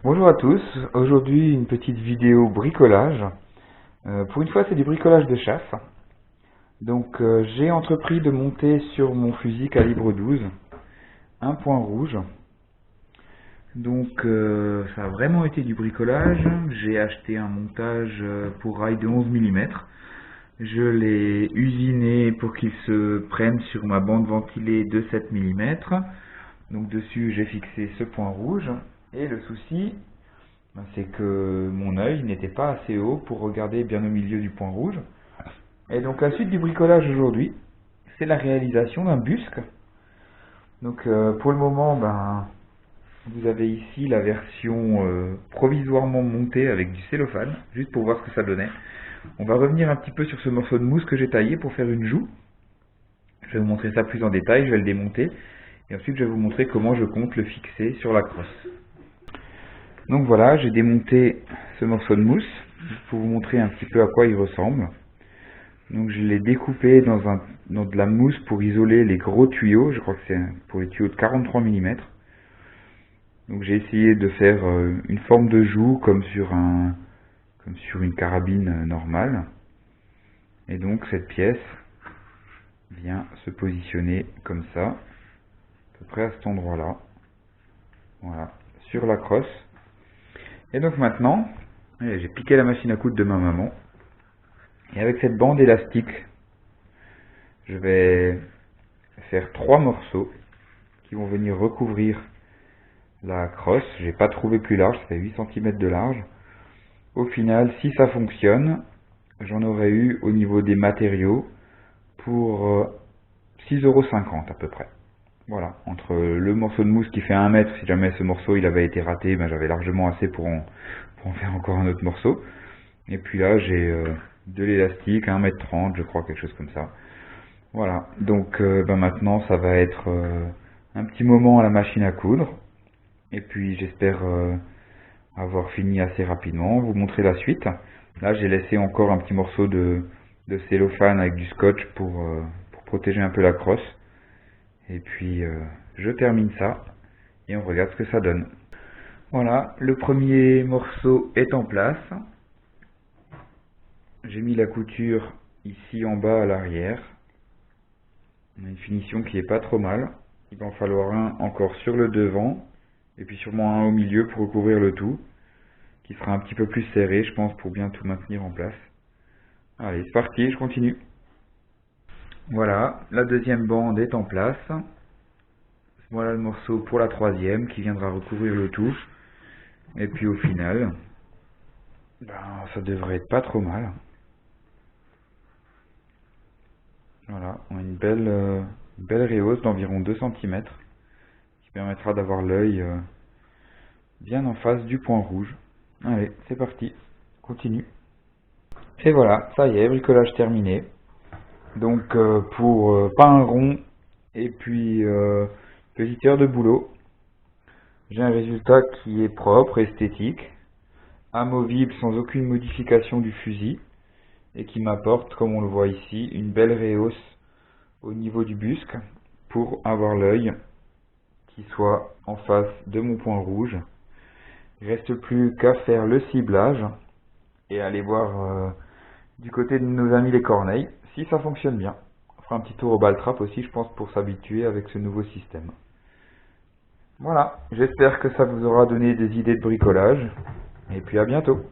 Bonjour à tous, aujourd'hui une petite vidéo bricolage. Pour une fois c'est du bricolage de chasse. Donc j'ai entrepris de monter sur mon fusil calibre 12 un point rouge. Donc ça a vraiment été du bricolage. J'ai acheté un montage pour rail de 11 mm. Je l'ai usiné pour qu'il se prenne sur ma bande ventilée de 7 mm. Donc dessus j'ai fixé ce point rouge. Et le souci, c'est que mon œil n'était pas assez haut pour regarder bien au milieu du point rouge. Et donc la suite du bricolage aujourd'hui, c'est la réalisation d'un busc. Donc pour le moment, vous avez ici la version provisoirement montée avec du cellophane, juste pour voir ce que ça donnait. On va revenir un petit peu sur ce morceau de mousse que j'ai taillé pour faire une joue. Je vais vous montrer ça plus en détail, je vais le démonter. Et ensuite je vais vous montrer comment je compte le fixer sur la crosse. Donc voilà, j'ai démonté ce morceau de mousse pour vous montrer un petit peu à quoi il ressemble. Donc je l'ai découpé dans de la mousse pour isoler les gros tuyaux, je crois que c'est pour les tuyaux de 43 mm. Donc j'ai essayé de faire une forme de joue comme sur une carabine normale. Et donc cette pièce vient se positionner comme ça, à peu près à cet endroit-là. Voilà, sur la crosse. Et donc maintenant, j'ai piqué la machine à coudre de ma maman. Et avec cette bande élastique, je vais faire 3 morceaux qui vont venir recouvrir la crosse. J'ai pas trouvé plus large, ça fait 8 cm de large. Au final, si ça fonctionne, j'en aurais eu au niveau des matériaux pour 6,50 € à peu près. Voilà, entre le morceau de mousse qui fait 1 mètre, si jamais ce morceau il avait été raté, j'avais largement assez pour en faire encore un autre morceau. Et puis là, j'ai de l'élastique, 1,30 m, je crois, quelque chose comme ça. Voilà, donc maintenant, ça va être un petit moment à la machine à coudre. Et puis, j'espère avoir fini assez rapidement, vous montrer la suite. Là, j'ai laissé encore un petit morceau de cellophane avec du scotch pour protéger un peu la crosse. Et puis, je termine ça et on regarde ce que ça donne. Voilà, le premier morceau est en place. J'ai mis la couture ici en bas à l'arrière. On a une finition qui est pas trop mal. Il va en falloir un encore sur le devant et puis sûrement un au milieu pour recouvrir le tout, qui sera un petit peu plus serré, je pense, pour bien tout maintenir en place. Allez, c'est parti, je continue. Voilà, la deuxième bande est en place. Voilà le morceau pour la troisième qui viendra recouvrir le tout. Et puis au final, ça devrait être pas trop mal. Voilà, on a une belle réhausse d'environ 2 cm qui permettra d'avoir l'œil bien en face du point rouge. Allez, c'est parti, continue. Et voilà, ça y est, bricolage terminé. Donc pour pas un rond et puis petite heure de boulot, j'ai un résultat qui est propre, esthétique, amovible sans aucune modification du fusil et qui m'apporte, comme on le voit ici, une belle réhausse au niveau du busc pour avoir l'œil qui soit en face de mon point rouge. Il ne reste plus qu'à faire le ciblage et aller voir du côté de nos amis les corneilles si ça fonctionne bien. On fera un petit tour au ball-trap aussi, je pense, pour s'habituer avec ce nouveau système. Voilà, j'espère que ça vous aura donné des idées de bricolage et puis à bientôt.